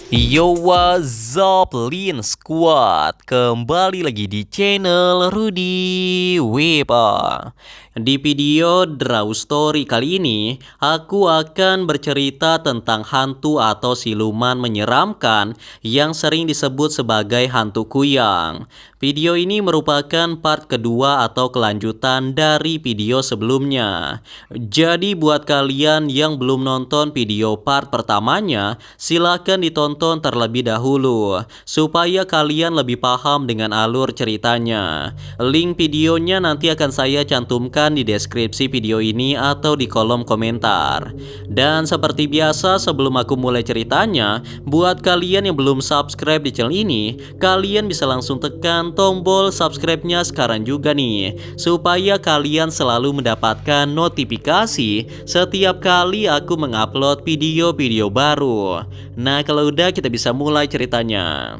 Yo, what's up, Lin Squad? Kembali lagi di channel Rudy Wepa. Di video Draw Story kali ini, aku akan bercerita tentang hantu atau siluman menyeramkan yang sering disebut sebagai hantu kuyang. Video ini merupakan part kedua atau kelanjutan dari video sebelumnya. Jadi buat kalian yang belum nonton video part pertamanya, silakan ditonton terlebih dahulu supaya kalian lebih paham dengan alur ceritanya. Link videonya nanti akan saya cantumkan di deskripsi video ini atau di kolom komentar. Dan seperti biasa, sebelum aku mulai ceritanya, buat kalian yang belum subscribe di channel ini, kalian bisa langsung tekan tombol subscribe-nya sekarang juga nih, supaya kalian selalu mendapatkan notifikasi setiap kali aku mengupload video-video baru. Nah, kalau udah, kita bisa mulai ceritanya.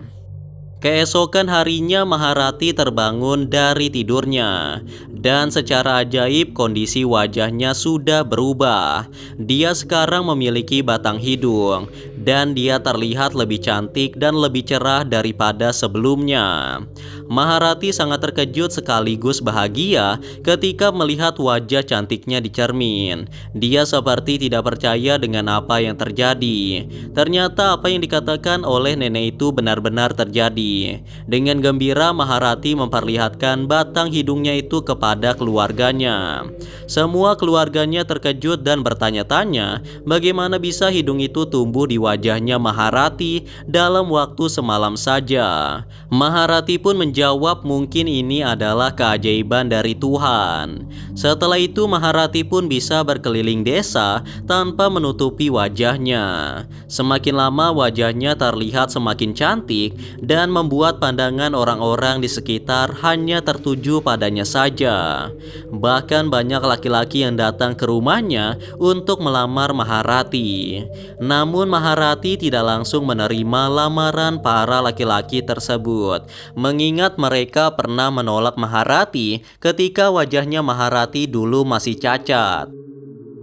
Keesokan harinya Maharati terbangun dari tidurnya dan secara ajaib kondisi wajahnya sudah berubah. Dia sekarang memiliki batang hidung dan dia terlihat lebih cantik dan lebih cerah daripada sebelumnya. Maharati sangat terkejut sekaligus bahagia ketika melihat wajah cantiknya di cermin. Dia seperti tidak percaya dengan apa yang terjadi. Ternyata apa yang dikatakan oleh nenek itu benar-benar terjadi. Dengan gembira Maharati memperlihatkan batang hidungnya itu kepada keluarganya. Semua keluarganya terkejut dan bertanya-tanya bagaimana bisa hidung itu tumbuh di wajahnya Maharati dalam waktu semalam saja. Maharati pun menjawab mungkin ini adalah keajaiban dari Tuhan. Setelah itu Maharati pun bisa berkeliling desa tanpa menutupi wajahnya. Semakin lama wajahnya terlihat semakin cantik dan membuat pandangan orang-orang di sekitar hanya tertuju padanya saja. Bahkan banyak laki-laki yang datang ke rumahnya untuk melamar Maharati. Namun Maharati tidak langsung menerima lamaran para laki-laki tersebut, mengingat mereka pernah menolak Maharati ketika wajahnya Maharati dulu masih cacat.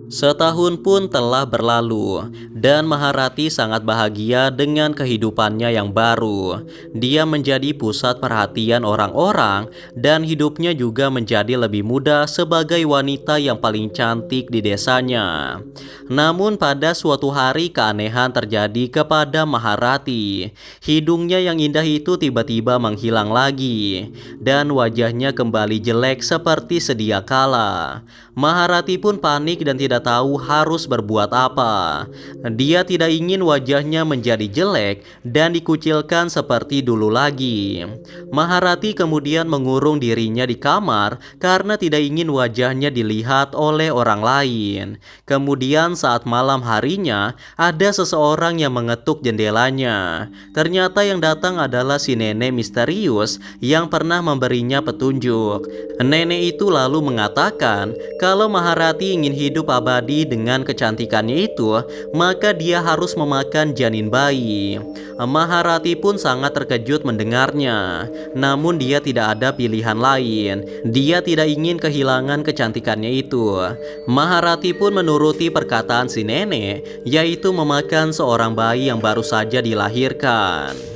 Setahun pun telah berlalu dan Maharati sangat bahagia dengan kehidupannya yang baru. Dia menjadi pusat perhatian orang-orang dan hidupnya juga menjadi lebih mudah sebagai wanita yang paling cantik di desanya. Namun pada suatu hari keanehan terjadi kepada Maharati. Hidungnya yang indah itu tiba-tiba menghilang lagi dan wajahnya kembali jelek seperti sedia kala. Maharati pun panik dan tidak tahu harus berbuat apa. Dia tidak ingin wajahnya menjadi jelek dan dikucilkan seperti dulu lagi. Maharati kemudian mengurung dirinya di kamar karena tidak ingin wajahnya dilihat oleh orang lain. Kemudian saat malam harinya, ada seseorang yang mengetuk jendelanya. Ternyata yang datang adalah si nenek misterius yang pernah memberinya petunjuk. Nenek itu lalu mengatakan kalau Maharati ingin hidup abadi dengan kecantikannya itu, maka dia harus memakan janin bayi. Maharati pun sangat terkejut mendengarnya. Namun dia tidak ada pilihan lain. Dia tidak ingin kehilangan kecantikannya itu. Maharati pun menuruti perkataan si nenek, yaitu memakan seorang bayi yang baru saja dilahirkan.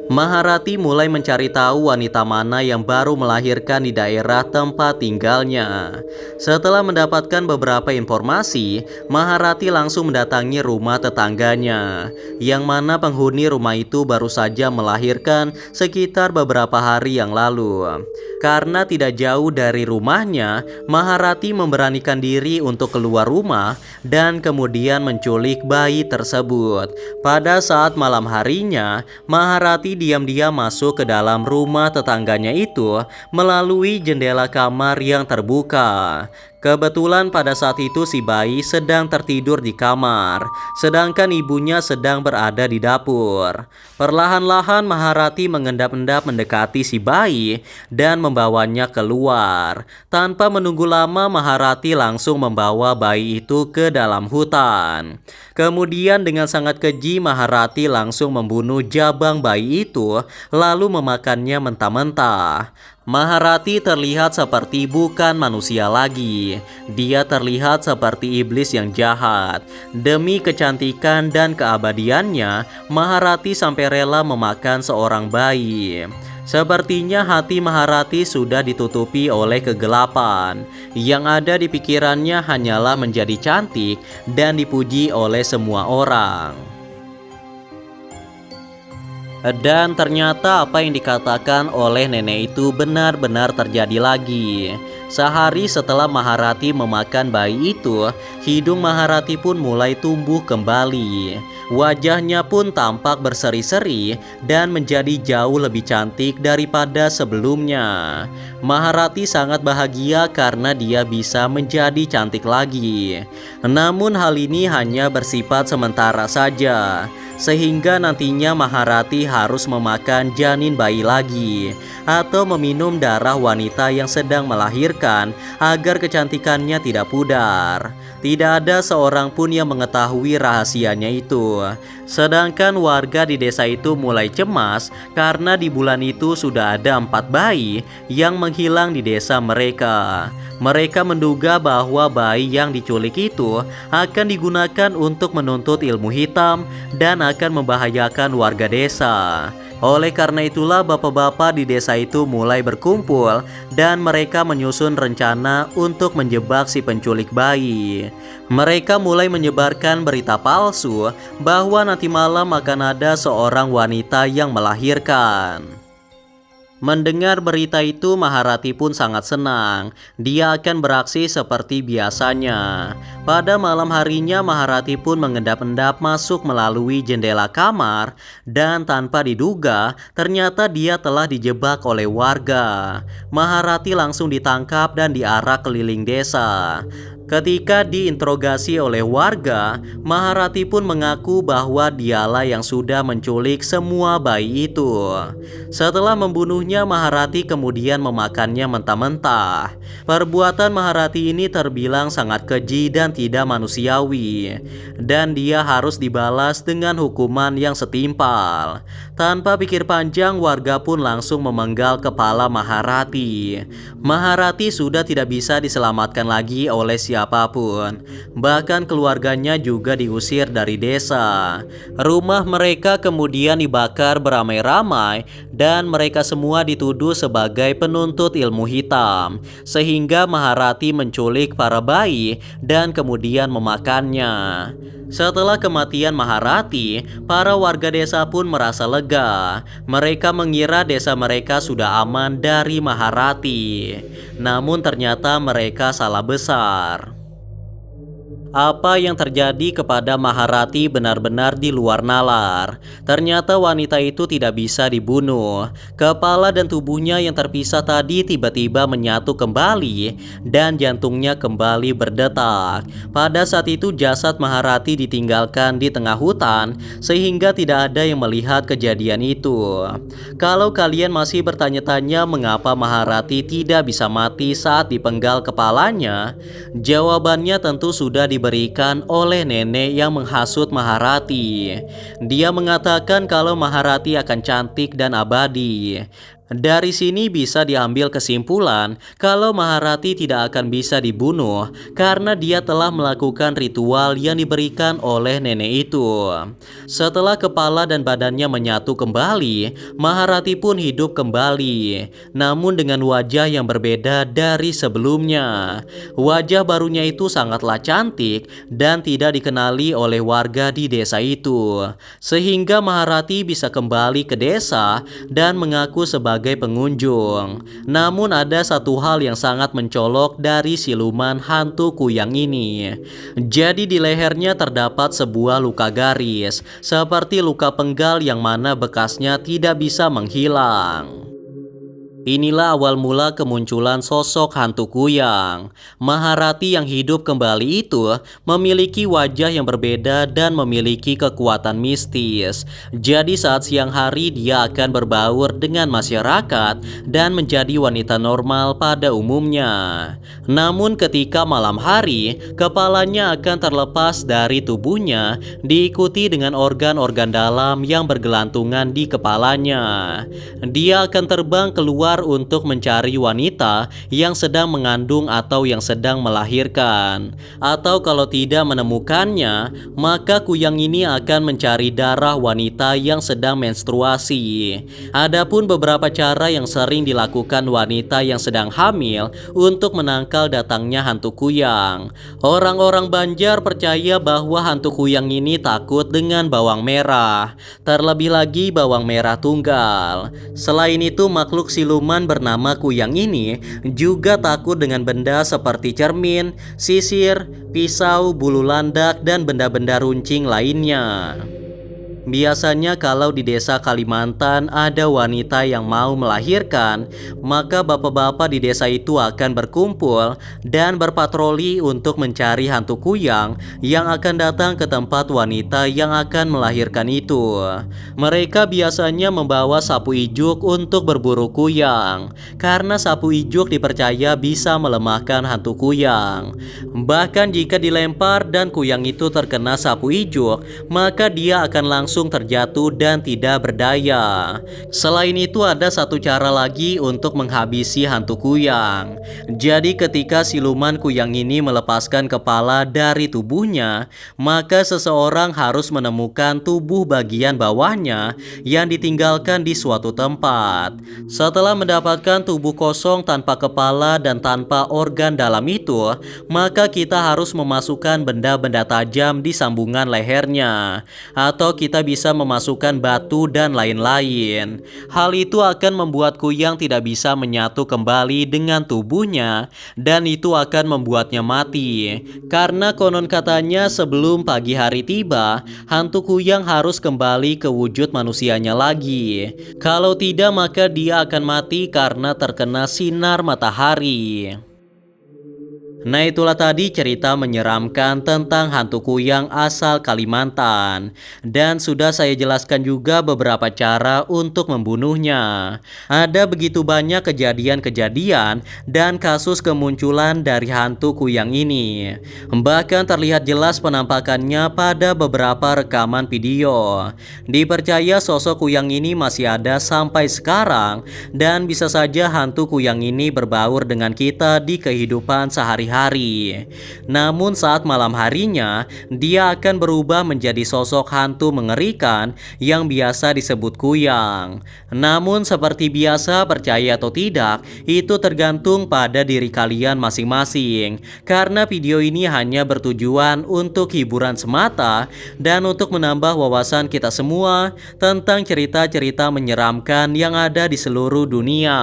Maharati mulai mencari tahu wanita mana yang baru melahirkan di daerah tempat tinggalnya. Setelah mendapatkan beberapa informasi, Maharati langsung mendatangi rumah tetangganya, yang mana penghuni rumah itu baru saja melahirkan sekitar beberapa hari yang lalu. Karena tidak jauh dari rumahnya, Maharati memberanikan diri untuk keluar rumah dan kemudian menculik bayi tersebut. Pada saat malam harinya, Maharati diam-diam masuk ke dalam rumah tetangganya itu melalui jendela kamar yang terbuka. Kebetulan pada saat itu si bayi sedang tertidur di kamar, sedangkan ibunya sedang berada di dapur. Perlahan-lahan Maharati mengendap-endap mendekati si bayi dan membawanya keluar. Tanpa menunggu lama, Maharati langsung membawa bayi itu ke dalam hutan. Kemudian dengan sangat keji, Maharati langsung membunuh jabang bayi itu lalu memakannya mentah-mentah. Maharati terlihat seperti bukan manusia lagi. Dia terlihat seperti iblis yang jahat. Demi kecantikan dan keabadiannya, Maharati sampai rela memakan seorang bayi. Sepertinya hati Maharati sudah ditutupi oleh kegelapan. Yang ada di pikirannya hanyalah menjadi cantik dan dipuji oleh semua orang. Dan ternyata apa yang dikatakan oleh nenek itu benar-benar terjadi lagi. Sehari setelah Maharati memakan bayi itu, hidung Maharati pun mulai tumbuh kembali. Wajahnya pun tampak berseri-seri dan menjadi jauh lebih cantik daripada sebelumnya. Maharati sangat bahagia karena dia bisa menjadi cantik lagi. Namun hal ini hanya bersifat sementara saja, sehingga nantinya Maharati harus memakan janin bayi lagi atau meminum darah wanita yang sedang melahirkan agar kecantikannya tidak pudar. Tidak ada seorang pun yang mengetahui rahasianya itu. Sedangkan warga di desa itu mulai cemas karena di bulan itu sudah ada 4 bayi yang menghilang di desa mereka. Mereka menduga bahwa bayi yang diculik itu akan digunakan untuk menuntut ilmu hitam dan akan membahayakan warga desa. Oleh karena itulah bapak-bapak di desa itu mulai berkumpul dan mereka menyusun rencana untuk menjebak si penculik bayi. Mereka mulai menyebarkan berita palsu bahwa nanti malam akan ada seorang wanita yang melahirkan. Mendengar berita itu, Maharati pun sangat senang. Dia akan beraksi seperti biasanya. Pada malam harinya, Maharati pun mengendap-endap masuk melalui jendela kamar dan tanpa diduga, ternyata dia telah dijebak oleh warga. Maharati langsung ditangkap dan diarak keliling desa. Ketika diinterogasi oleh warga, Maharati pun mengaku bahwa dialah yang sudah menculik semua bayi itu. Setelah membunuhnya, Maharati kemudian memakannya mentah-mentah. Perbuatan Maharati ini terbilang sangat keji dan tidak manusiawi, dan dia harus dibalas dengan hukuman yang setimpal. Tanpa pikir panjang, warga pun langsung memenggal kepala Maharati. Maharati sudah tidak bisa diselamatkan lagi oleh siapapun. Bahkan keluarganya juga diusir dari desa. Rumah mereka kemudian dibakar beramai-ramai dan mereka semua dituduh sebagai penuntut ilmu hitam, sehingga Maharati menculik para bayi dan kemudian memakannya. Setelah kematian Maharati, para warga desa pun merasa lega. Mereka mengira desa mereka sudah aman dari Maharati. Namun ternyata mereka salah besar. Apa yang terjadi kepada Maharati benar-benar di luar nalar. Ternyata wanita itu tidak bisa dibunuh. Kepala dan tubuhnya yang terpisah tadi tiba-tiba menyatu kembali dan jantungnya kembali berdetak. Pada saat itu jasad Maharati ditinggalkan di tengah hutan sehingga tidak ada yang melihat kejadian itu. Kalau kalian masih bertanya-tanya mengapa Maharati tidak bisa mati saat dipenggal kepalanya, jawabannya tentu sudah diberikan oleh nenek yang menghasut Maharati. Dia mengatakan kalau Maharati akan cantik dan abadi. Dari sini bisa diambil kesimpulan kalau Maharati tidak akan bisa dibunuh karena dia telah melakukan ritual yang diberikan oleh nenek itu. Setelah kepala dan badannya menyatu kembali, Maharati pun hidup kembali, namun dengan wajah yang berbeda dari sebelumnya. Wajah barunya itu sangatlah cantik dan tidak dikenali oleh warga di desa itu, sehingga Maharati bisa kembali ke desa dan mengaku sebagai pengunjung. Namun ada satu hal yang sangat mencolok dari siluman hantu kuyang ini. Jadi di lehernya terdapat sebuah luka garis, seperti luka penggal yang mana bekasnya tidak bisa menghilang. Inilah awal mula kemunculan sosok hantu kuyang. Maharati yang hidup kembali itu memiliki wajah yang berbeda dan memiliki kekuatan mistis. Jadi saat siang hari dia akan berbaur dengan masyarakat dan menjadi wanita normal pada umumnya. Namun ketika malam hari, kepalanya akan terlepas dari tubuhnya, diikuti dengan organ-organ dalam yang bergelantungan di kepalanya. Dia akan terbang keluar keluar untuk mencari wanita yang sedang mengandung atau yang sedang melahirkan. Atau kalau tidak menemukannya, maka kuyang ini akan mencari darah wanita yang sedang menstruasi. Adapun beberapa cara yang sering dilakukan wanita yang sedang hamil untuk menangkal datangnya hantu kuyang. Orang-orang Banjar percaya bahwa hantu kuyang ini takut dengan bawang merah, terlebih lagi bawang merah tunggal. Selain itu, makhluk siluman bernama kuyang ini juga takut dengan benda seperti cermin, sisir, pisau, bulu landak, dan benda-benda runcing lainnya. Biasanya kalau di desa Kalimantan ada wanita yang mau melahirkan, maka bapak-bapak di desa itu akan berkumpul dan berpatroli untuk mencari hantu kuyang yang akan datang ke tempat wanita yang akan melahirkan itu. Mereka biasanya membawa sapu ijuk untuk berburu kuyang, karena sapu ijuk dipercaya bisa melemahkan hantu kuyang. Bahkan jika dilempar dan kuyang itu terkena sapu ijuk, maka dia akan langsung terjatuh dan tidak berdaya. Selain itu, ada satu cara lagi untuk menghabisi hantu kuyang. Jadi ketika siluman kuyang ini melepaskan kepala dari tubuhnya, maka seseorang harus menemukan tubuh bagian bawahnya yang ditinggalkan di suatu tempat. Setelah mendapatkan tubuh kosong tanpa kepala dan tanpa organ dalam itu, maka kita harus memasukkan benda-benda tajam di sambungan lehernya, atau kita bisa memasukkan batu dan lain-lain. Hal itu akan membuat kuyang tidak bisa menyatu kembali dengan tubuhnya, dan itu akan membuatnya mati. Karena konon katanya sebelum pagi hari tiba, hantu kuyang harus kembali ke wujud manusianya lagi. Kalau tidak, maka dia akan mati karena terkena sinar matahari. Nah, itulah tadi cerita menyeramkan tentang hantu kuyang asal Kalimantan. Dan sudah saya jelaskan juga beberapa cara untuk membunuhnya. Ada begitu banyak kejadian-kejadian dan kasus kemunculan dari hantu kuyang ini. Bahkan terlihat jelas penampakannya pada beberapa rekaman video. Dipercaya sosok kuyang ini masih ada sampai sekarang, dan bisa saja hantu kuyang ini berbaur dengan kita di kehidupan sehari-hari. Namun saat malam harinya, dia akan berubah menjadi sosok hantu mengerikan yang biasa disebut kuyang. Namun seperti biasa, percaya atau tidak, itu tergantung pada diri kalian masing-masing. Karena video ini hanya bertujuan untuk hiburan semata dan untuk menambah wawasan kita semua tentang cerita-cerita menyeramkan yang ada di seluruh dunia.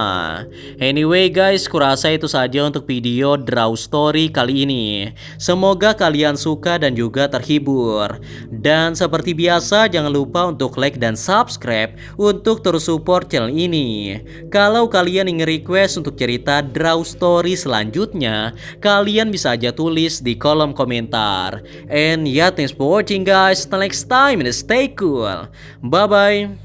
Anyway guys, kurasa itu saja untuk video Draw Story kali ini. Semoga kalian suka dan juga terhibur. Dan seperti biasa, jangan lupa untuk like dan subscribe untuk terus support channel ini. Kalau kalian ingin request untuk cerita Draw Story selanjutnya, kalian bisa aja tulis di kolom komentar. And yeah, thanks for watching guys. Till next time and stay cool. Bye bye.